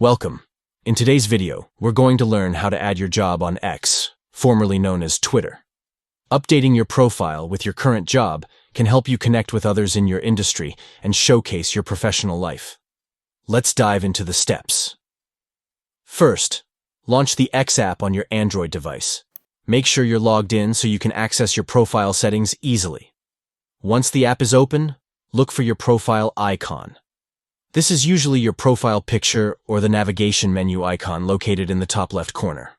Welcome. In today's video, we're going to learn how to add your job on X, formerly known as Twitter. Updating your profile with your current job can help you connect with others in your industry and showcase your professional life. Let's dive into the steps. First, launch the X app on your Android device. Make sure you're logged in so you can access your profile settings easily. Once the app is open, look for your profile icon. This is usually your profile picture or the navigation menu icon located in the top left corner.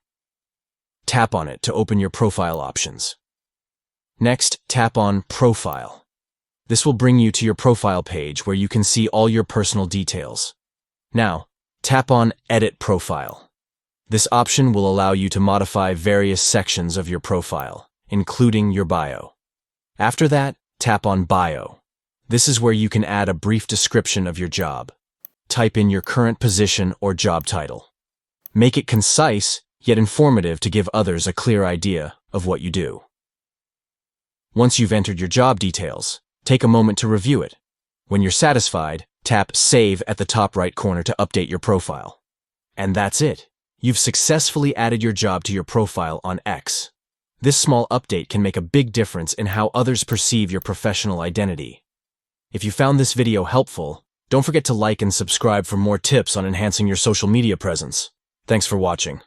Tap on it to open your profile options. Next, tap on Profile. This will bring you to your profile page where you can see all your personal details. Now, tap on Edit Profile. This option will allow you to modify various sections of your profile, including your bio. After that, tap on Bio. This is where you can add a brief description of your job. Type in your current position or job title. Make it concise, yet informative to give others a clear idea of what you do. Once you've entered your job details, take a moment to review it. When you're satisfied, tap Save at the top right corner to update your profile. And that's it. You've successfully added your job to your profile on X. This small update can make a big difference in how others perceive your professional identity. If you found this video helpful, don't forget to like and subscribe for more tips on enhancing your social media presence. Thanks for watching.